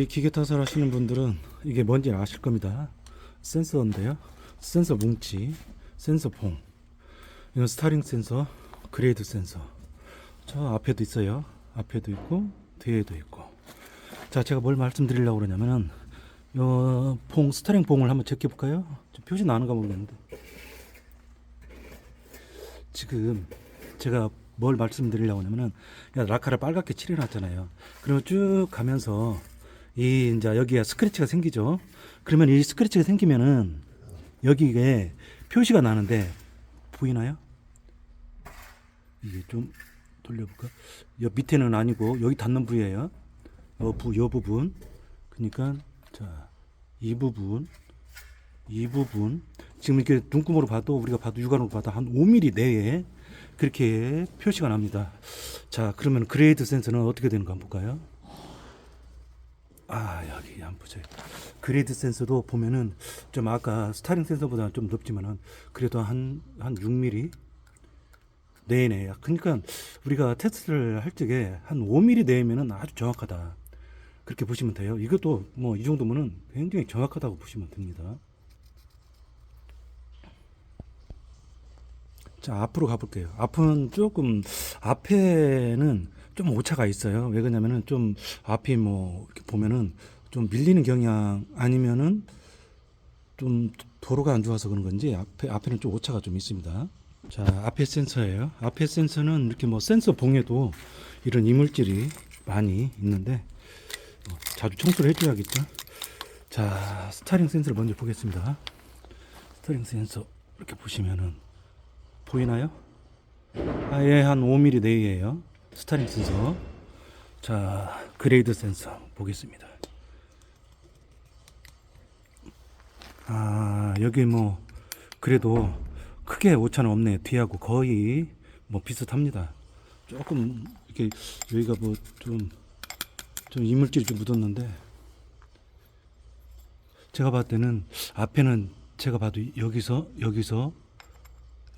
기계 타설 하시는 분들은 이게 뭔지 아실 겁니다. 센서인데요. 센서 뭉치, 센서 봉. 이건 스타링 센서, 그레이드 센서. 저 앞에도 있어요. 앞에도 있고 뒤에도 있고. 자, 제가 뭘 말씀드리려고 그러냐면은 요 봉, 스타링 봉을 한번 제껴 볼까요? 표시 나는가 모르겠는데. 지금 제가 뭘 말씀드리려고 하냐면은 라카를 빨갛게 칠해 놨잖아요. 그리고 쭉 가면서 이 이제 여기에 스크래치가 생기죠. 그러면 이 스크래치가 생기면은 여기에 표시가 나는데 보이나요? 이게 좀 돌려볼까? 여 밑에는 아니고 여기 닿는 부위예요. 요 부분. 그러니까 자, 이 부분 지금 이렇게 눈금으로 봐도 우리가 봐도 육안으로 봐도 한 5mm 내에 그렇게 표시가 납니다. 자, 그러면 그레이드 센서는 어떻게 되는가 한번 볼까요? 아, 여기 한번 보세요. 그레이드 센서도 보면은 좀 아까 스타링 센서보다는 좀 높지만은 그래도 한 6mm 내내. 그러니까 우리가 테스트를 할 적에 한 5mm 내면은 아주 정확하다. 그렇게 보시면 돼요. 이것도 뭐 이 정도면은 굉장히 정확하다고 보시면 됩니다. 자, 앞으로 가볼게요. 앞은 조금, 앞에는 좀 오차가 있어요. 왜 그러냐면은 좀 앞이 뭐, 이렇게 보면은 좀 밀리는 경향 아니면은 좀 도로가 안 좋아서 그런 건지 앞에는 좀 오차가 좀 있습니다. 자, 앞에 센서예요. 앞에 센서는 이렇게 뭐 센서 봉에도 이런 이물질이 많이 있는데 자주 청소를 해줘야겠죠. 자, 스타링 센서를 먼저 보겠습니다. 스타링 센서 이렇게 보시면은 보이나요? 아예 한 5mm 내외예요. 스타링 센서. 자, 그레이드 센서 보겠습니다. 아, 여기 뭐 그래도 크게 오차는 없네요. 뒤하고 거의 뭐 비슷합니다. 조금 이렇게 여기가 뭐 좀 이물질이 좀 묻었는데 제가 봤을 때는 앞에는 제가 봐도 여기서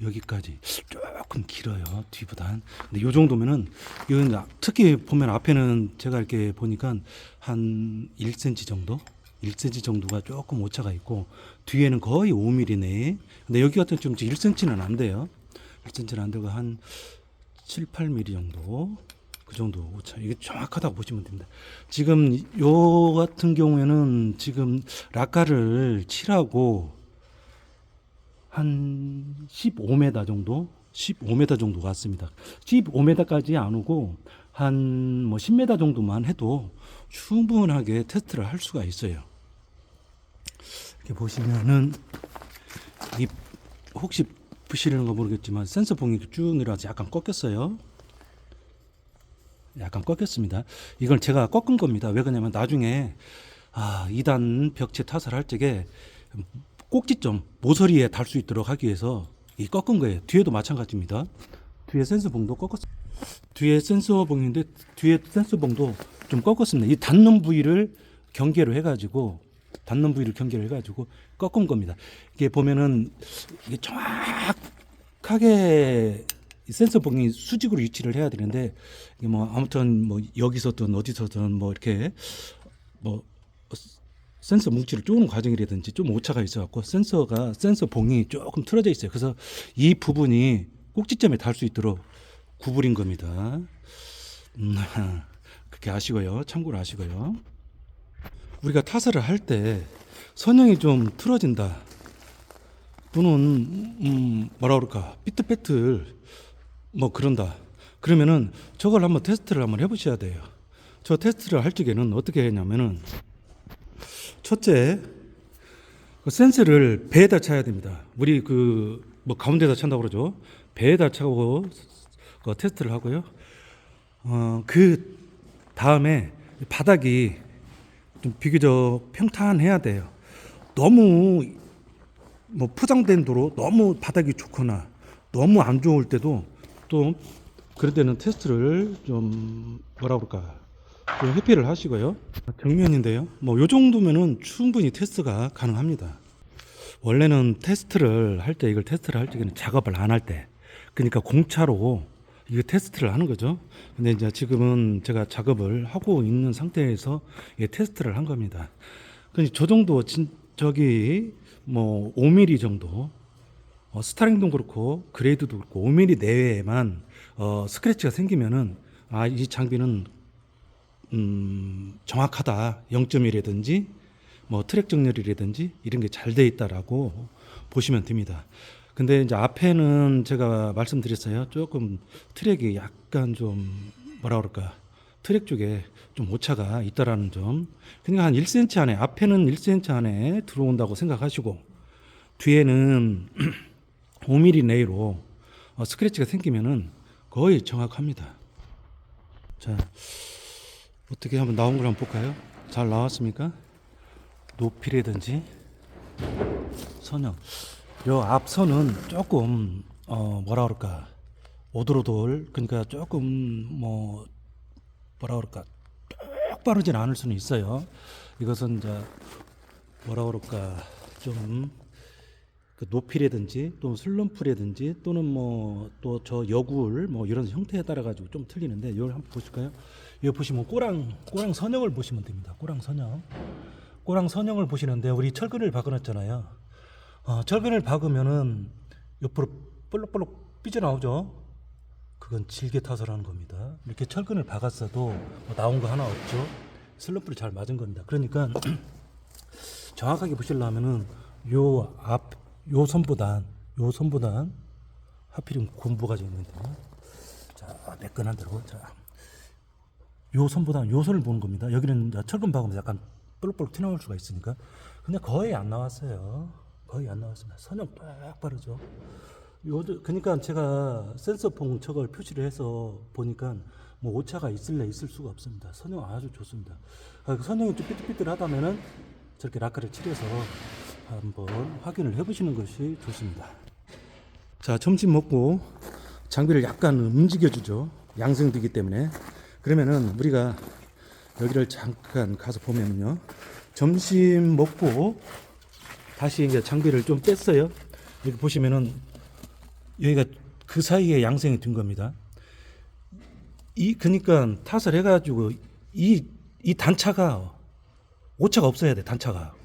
여기까지 조금 길어요. 뒤보단. 근데 요 정도면은 이건 특히 보면 앞에는 제가 이렇게 보니까 한 1cm 정도? 1cm 정도가 조금 오차가 있고 뒤에는 거의 5mm 내에. 근데 여기 같은 좀 1cm는 안 돼요. 1cm는 안 되고 한 7, 8mm 정도. 그 정도 오차. 이게 정확하다고 보시면 됩니다. 지금 요 같은 경우에는 지금 라카를 칠하고 한 15m 정도? 15m 정도 갔습니다. 15m까지 안 오고 한 뭐 10m 정도만 해도 충분하게 테스트를 할 수가 있어요. 이렇게 보시면은 이 혹시 보시려는 거 모르겠지만 센서 봉이 쭉 내려와서 약간 꺾였어요. 약간 꺾였습니다. 이걸 제가 꺾은 겁니다. 왜 그러냐면 나중에 2단 벽체 타설 할 적에 꼭지점 모서리에 달 수 있도록 하기 위해서 이 꺾은 거예요. 뒤에도 마찬가지입니다. 뒤에 센서 봉도 꺾었습니다. 뒤에 센서 봉인데 뒤에 센서 봉도 좀 꺾었습니다. 이 닿는 부위를 경계로 해가지고 꺾은 겁니다. 이게 보면은 이게 정확하게 센서 봉이 수직으로 위치를 해야 되는데 이게 뭐 아무튼 뭐 여기서든 어디서든 뭐 이렇게 뭐 센서 뭉치를 쪼는 과정이라든지 좀 오차가 있어갖고 센서 봉이 조금 틀어져 있어요. 그래서 이 부분이 꼭지점에 닿을 수 있도록 구부린 겁니다. 그렇게 아시고요. 참고로 아시고요. 우리가 타설을 할 때 선형이 좀 틀어진다 또는 뭐라 그럴까 삐뚤빼뚤 뭐 그런다 그러면은 저걸 한번 테스트를 한번 해보셔야 돼요. 저 테스트를 할 적에는 어떻게 했냐면은 첫째, 그 센서를 배에다 차야 됩니다. 우리 뭐 가운데다 찬다고 그러죠. 배에다 차고 그 테스트를 하고요. 그 다음에 바닥이 좀 비교적 평탄해야 돼요. 너무 뭐 포장된 도로 너무 바닥이 좋거나 너무 안 좋을 때도 또 그럴 때는 테스트를 좀 뭐라 그럴까 좀 회피를 하시고요. 정면인데요. 뭐 요 정도면은 충분히 테스트가 가능합니다. 원래는 테스트를 할 때 이걸 테스트를 할 적에는 작업을 안 할 때, 그러니까 공차로 이거 테스트를 하는 거죠. 근데 이제 지금은 제가 작업을 하고 있는 상태에서 예, 테스트를 한 겁니다. 그러니까 저 정도 저기 뭐 5mm 정도 스타링도 그렇고 그레이드도 그렇고 5mm 내외에만 스크래치가 생기면은 이 장비는 정확하다. 0.1이라든지 뭐 트랙 정렬이라든지 이런 게 잘 돼 있다라고 보시면 됩니다. 근데 이제 앞에는 제가 말씀드렸어요. 조금 트랙이 약간 좀 뭐라 그럴까? 트랙 쪽에 좀 오차가 있다라는 점. 그러니까 한 1cm 안에 앞에는 1cm 안에 들어온다고 생각하시고 뒤에는 5mm 내외로 스크래치가 생기면은 거의 정확합니다. 자, 어떻게 한번 나온 걸 한번 볼까요? 잘 나왔습니까? 높이라든지 선형. 요 앞선은 조금 뭐라 그럴까? 오돌오돌. 그러니까 조금 뭐 뭐라 그럴까? 쭉 빠르진 않을 수는 있어요. 이것은 이제 뭐라 그럴까? 좀 그 높이라든지 또는 슬럼프라든지 또는 뭐 또 저 여굴 뭐 이런 형태에 따라 가지고 좀 틀리는데 이걸 한번 보실까요? 여기 보시면 꼬랑 선형을 보시면 됩니다. 꼬랑 선형을 보시는데 우리 철근을 박아놨잖아요. 철근을 박으면은 옆으로 볼록볼록 삐져나오죠. 그건 질게 타설하는 겁니다. 이렇게 철근을 박았어도 뭐 나온 거 하나 없죠. 슬럼프를 잘 맞은 겁니다. 그러니까 정확하게 보시려면은 요 선보단 하필이면 곰보가져 있는데 자 매끈한 대로 요 선보단 요 선을 보는 겁니다. 여기는 철근 박으면 약간 볼록볼록 튀어나올 수가 있으니까 근데 거의 안 나왔어요. 거의 안 나왔습니다. 선형 딱 바르죠. 그러니까 제가 센서봉 저걸 표시를 해서 보니까 뭐 오차가 있을 수가 없습니다. 선형 아주 좋습니다. 선형이 좀 삐뚤삐뚤하다면은 저렇게 라카를 칠해서 한번 확인을 해보시는 것이 좋습니다. 자, 점심 먹고 장비를 약간 움직여주죠. 양성되기 때문에. 그러면은 우리가 여기를 잠깐 가서 보면요. 점심 먹고 다시 이제 장비를 좀 뺐어요. 여기 보시면은 여기가 그 사이에 양생이 된 겁니다. 그러니까 탓을 해가지고 이 단차가 오차가 없어야 돼. 단차가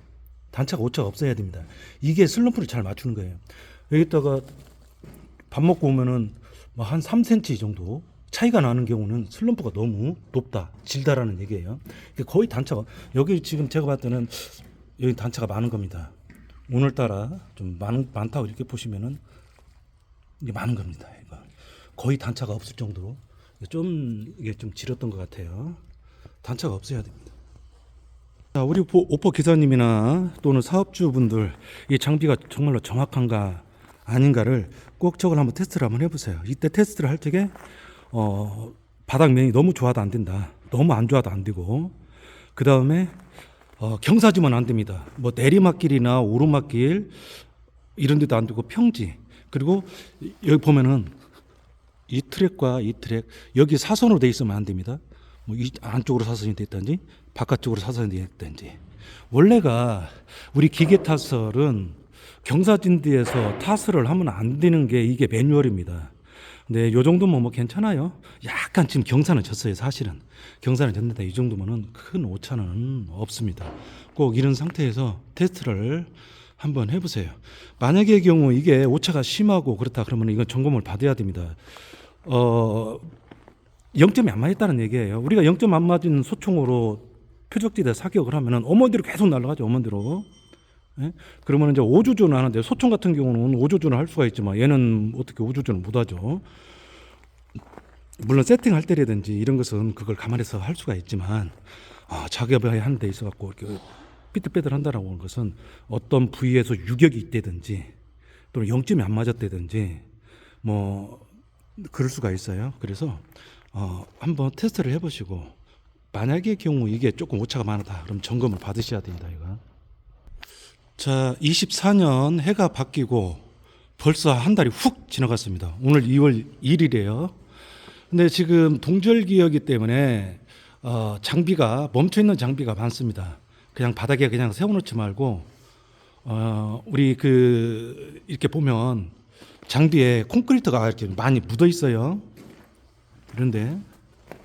오차가 없어야 됩니다. 이게 슬럼프를 잘 맞추는 거예요. 여기다가 밥 먹고 오면은 뭐 한 3cm 정도 차이가 나는 경우는 슬럼프가 너무 높다, 질다라는 얘기예요. 거의 단차가 여기 지금 제가 봤을 때는 여기 단차가 많은 겁니다. 오늘따라 좀 많다고 이렇게 보시면은 이게 많은 겁니다. 이거 거의 단차가 없을 정도로 이게 좀 질었던 것 같아요. 단차가 없어야 됩니다. 자, 우리 오퍼 기사님이나 또는 사업주분들 이 장비가 정말로 정확한가 아닌가를 꼭 저걸 한번 테스트를 한번 해보세요. 이때 테스트를 할 적에 바닥면이 너무 좋아도 안 된다. 너무 안 좋아도 안 되고 그 다음에 경사지면 안 됩니다. 뭐 내리막길이나 오르막길 이런 데도 안 되고 평지. 그리고 여기 보면은 이 트랙과 이 트랙 여기 사선으로 돼 있으면 안 됩니다. 뭐 이 안쪽으로 사선이 됐든지 바깥쪽으로 사선이 됐든지. 원래가 우리 기계 타설은 경사진대에서 타설을 하면 안 되는 게 이게 매뉴얼입니다. 근데 요 정도면 뭐 괜찮아요. 약간 지금 경사는 졌어요. 사실은 경사는 졌는데 이 정도면은 큰 오차는 없습니다. 꼭 이런 상태에서 테스트를 한번 해보세요. 만약의 경우 이게 오차가 심하고 그렇다 그러면 이건 점검을 받아야 됩니다. 0점이 안 맞았다는 얘기예요. 우리가 0점 안 맞은 소총으로 표적지대 사격을 하면은 어머니로 계속 날아가죠. 어머니로. 예? 그러면 이제 오조준을 하는데 소총 같은 경우는 오조준을 할 수가 있지만 얘는 어떻게 오조준을 못 하죠. 물론 세팅할 때라든지 이런 것은 그걸 감안해서 할 수가 있지만 작업을 하는 데 있어 갖고 이렇게 삐뚤빼뚤 한다라고 하는 것은 어떤 부위에서 유격이 있다든지 또는 0점이 안 맞았다든지 뭐 그럴 수가 있어요. 그래서 한번 테스트를 해보시고 만약의 경우 이게 조금 오차가 많다 그럼 점검을 받으셔야 됩니다. 이거. 자, 24년 해가 바뀌고 벌써 한 달이 훅 지나갔습니다. 오늘 2월 1일이에요. 근데 지금 동절기이기 때문에 장비가 멈춰있는 장비가 많습니다. 그냥 바닥에 그냥 세워놓지 말고 우리 이렇게 보면 장비에 콘크리트가 이렇게 많이 묻어 있어요. 이런데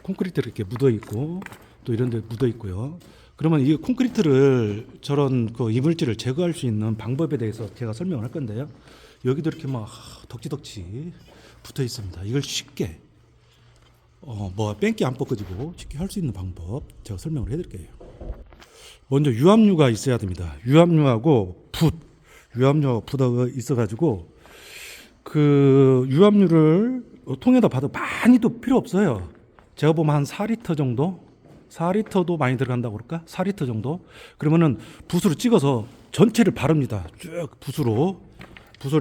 콘크리트 이렇게 묻어 있고 또 이런데 묻어 있고요. 그러면 이 콘크리트를 저런 그 이물질을 제거할 수 있는 방법에 대해서 제가 설명을 할 건데요. 여기도 이렇게 막 덕지덕지 붙어 있습니다. 이걸 쉽게 뭐 뺑기 안 벗겨지고 쉽게 할 수 있는 방법 제가 설명을 해드릴게요. 먼저 유압류가 있어야 됩니다. 유압류하고 유압류하고 붓가 있어가지고 그 유압류를 통에다 받아 많이도 필요 없어요. 제가 보면 한 4리터 정도, 4리터도 많이 들어간다고 그럴까? 4리터 정도. 그러면은 붓으로 찍어서 전체를 바릅니다. 쭉 붓으로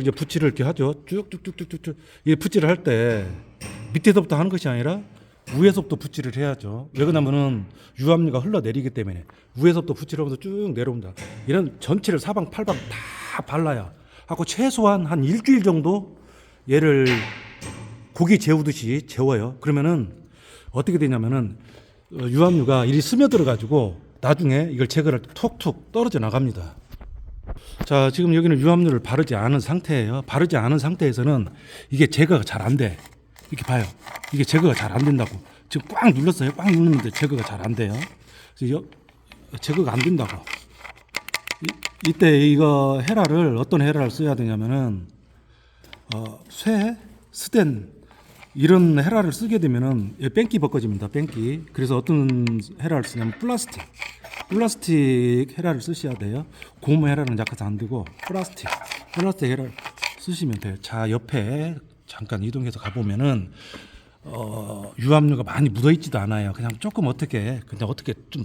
이제 붓질을 이렇게 하죠. 쭉쭉쭉쭉쭉. 이 붓질을 할 때 밑에서부터 하는 것이 아니라 위에서부터 붓질을 해야죠. 왜 그러냐면은 유압류가 흘러내리기 때문에 위에서부터 붓질을 하면서 쭉 내려옵니다. 이런 전체를 사방팔방 다 발라야 하고 최소한 한 일주일 정도 얘를 고기 재우듯이 재워요. 그러면은 어떻게 되냐면은 유압류가 이리 스며들어 가지고 나중에 이걸 제거할 때 톡톡 떨어져 나갑니다. 자, 지금 여기는 유압류를 바르지 않은 상태예요. 바르지 않은 상태에서는 이게 제거가 잘 안 돼. 이렇게 봐요. 이게 제거가 잘 안 된다고. 지금 꽉 눌렀어요. 꽉 누르는데 제거가 잘 안 돼요. 그래서 제거가 안 된다고. 이때 이거 헤라를 어떤 헤라를 써야 되냐면은 스텐 이런 헤라를 쓰게 되면은 뺑기 벗겨집니다. 뺑기. 그래서 어떤 헤라를 쓰냐면 플라스틱 헤라를 쓰셔야 돼요. 고무 헤라는 약해서 안 되고 플라스틱 헤라를 쓰시면 돼요. 자, 옆에 잠깐 이동해서 가보면은 유압류가 많이 묻어있지도 않아요. 그냥 조금 어떻게 좀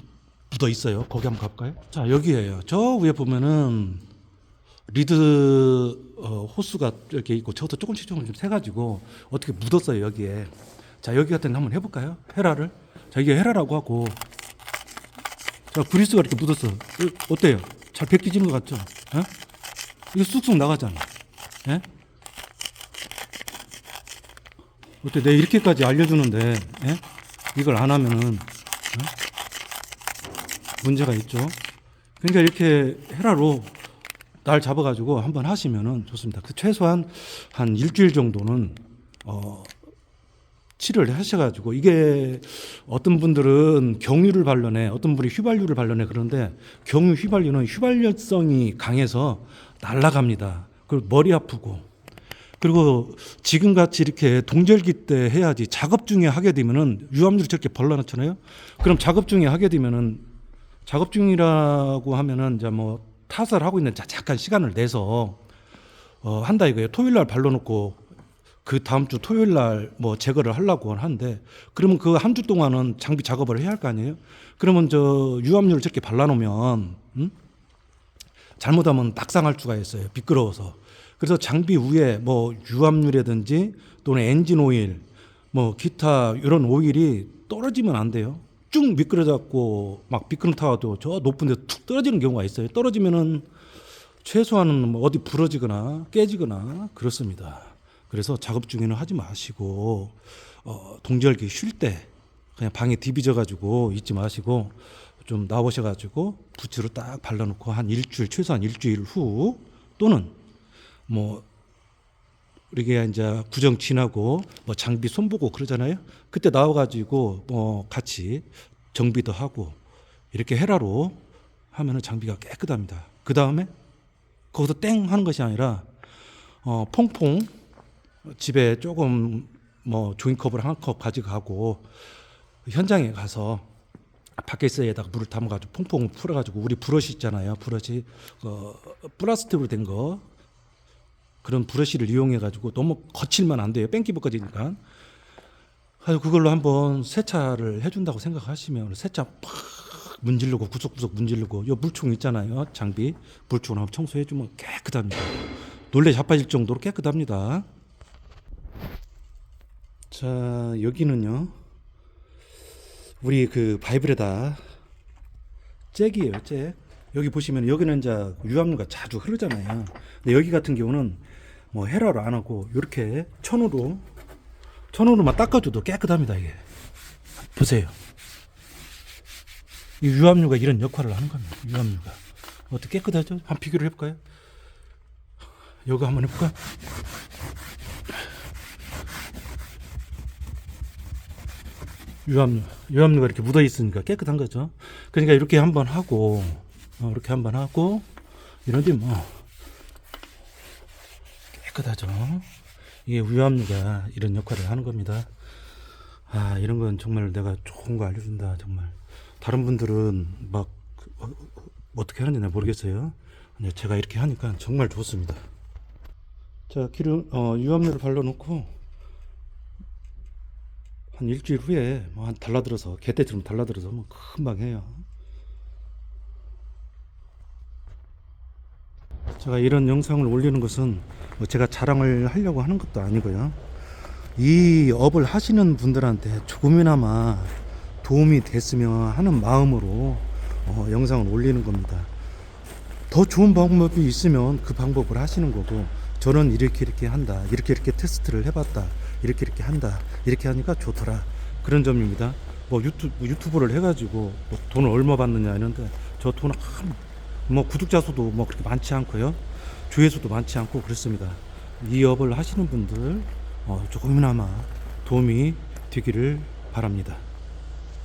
묻어 있어요. 거기 한번 가볼까요? 자, 여기에요. 저 위에 보면은 리드 호스가 이렇게 있고 저것도 조금씩 좀 세가지고 어떻게 묻었어요 여기에. 자, 여기 같은 거 한번 해볼까요? 헤라를. 자, 이게 헤라라고 하고, 자, 그리스가 이렇게 묻었어. 어때요? 잘 벗겨지는 것 같죠? 에? 이거 쑥쑥 나가잖아. 예? 어때? 내가 이렇게까지 알려주는데, 예? 이걸 안 하면은 문제가 있죠. 그러니까 이렇게 헤라로 날 잡아가지고 한번 하시면은 좋습니다. 그 최소한 한 일주일 정도는 치료를 하셔가지고, 이게 어떤 분들은 경유를 발라내, 어떤 분이 휘발유를 발라내. 그런데 경유 휘발유는 휘발유성이 강해서 날아갑니다. 그리고 머리 아프고, 그리고 지금같이 이렇게 동절기 때 해야지. 작업 중에 하게 되면은 유압류를 저렇게 발라놓잖아요. 그럼 작업 중에 하게 되면은, 작업 중이라고 하면은 이제 뭐 타설 하고 있는 잠깐 시간을 내서 한다 이거예요. 토요일 날 발라놓고 그 다음 주 토요일 날 뭐 제거를 하려고 하는데, 그러면 그 한 주 동안은 장비 작업을 해야 할 거 아니에요. 그러면 저 유압류를 저렇게 발라놓으면 잘못하면 낙상할 수가 있어요. 미끄러워서. 그래서 장비 위에 뭐 유압류라든지 또는 엔진 오일, 뭐 기타 이런 오일이 떨어지면 안 돼요. 쭉 미끄러져갖고 막 미끄럼타도 저 높은 데 툭 떨어지는 경우가 있어요. 떨어지면은 최소한은 뭐 어디 부러지거나 깨지거나 그렇습니다. 그래서 작업 중에는 하지 마시고 동절기 쉴 때 그냥 방에 디비져 가지고 있지 마시고 좀 나오셔 가지고 붓으로 딱 발라놓고 한 일주일, 최소한 일주일 후, 또는 뭐 우리가 이제 구정 지나고 뭐 장비 손보고 그러잖아요. 그때 나와가지고 뭐 같이 정비도 하고 이렇게 헤라로 하면은 장비가 깨끗합니다. 그 다음에 거기서 땡 하는 것이 아니라 퐁퐁 집에 조금 뭐 조인컵을 한 컵 가져가고 현장에 가서 바켓에다가 물을 담아가지고 퐁퐁 풀어가지고, 우리 브러쉬 있잖아요. 브러쉬 플라스틱으로 된 거, 그런 브러쉬를 이용해가지고 너무 거칠면 안 돼요. 뺑기 벗겨지니까. 그래서 그걸로 한번 세차를 해준다고 생각하시면 세차 팍 문지르고 구석구석 문지르고, 요 물총 있잖아요. 장비 물총을 한번 청소해주면 깨끗합니다. 놀래 자빠질 정도로 깨끗합니다. 자, 여기는요 우리 그 바이브레다 잭이에요. 잭. 여기 보시면 여기는 이제 유압류가 자주 흐르잖아요. 근데 여기 같은 경우는 뭐 헤라로 안 하고 이렇게 천으로만 닦아줘도 깨끗합니다. 이게 보세요. 이 유압류가 이런 역할을 하는 겁니다. 유압류가 어떻게 깨끗하죠? 한번 비교를 해볼까요? 이거 한번 해볼까? 유압류가 이렇게 묻어 있으니까 깨끗한 거죠. 그러니까 이렇게 한번 하고, 이렇게 한번 하고, 이런데 뭐, 깨끗하죠. 이게 유압류가 이런 역할을 하는 겁니다. 아, 이런 건 정말 내가 좋은 거 알려준다, 정말. 다른 분들은 막, 어떻게 하는지 내가 모르겠어요. 근데 제가 이렇게 하니까 정말 좋습니다. 자, 유압류를 발라놓고, 한 일주일 후에 뭐 한 달라들어서, 개떼처럼 달라들어서 뭐 금방 해요. 제가 이런 영상을 올리는 것은 뭐 제가 자랑을 하려고 하는 것도 아니고요. 이 업을 하시는 분들한테 조금이나마 도움이 됐으면 하는 마음으로 영상을 올리는 겁니다. 더 좋은 방법이 있으면 그 방법을 하시는 거고, 저는 이렇게 한다, 이렇게 테스트를 해봤다, 이렇게 한다, 이렇게 하니까 좋더라, 그런 점입니다. 뭐 유튜브를 해가지고 뭐 돈을 얼마 받느냐 이런데, 저 돈 뭐 구독자 수도 뭐 그렇게 많지 않고요, 조회수도 많지 않고 그렇습니다. 이 업을 하시는 분들 조금이나마 도움이 되기를 바랍니다.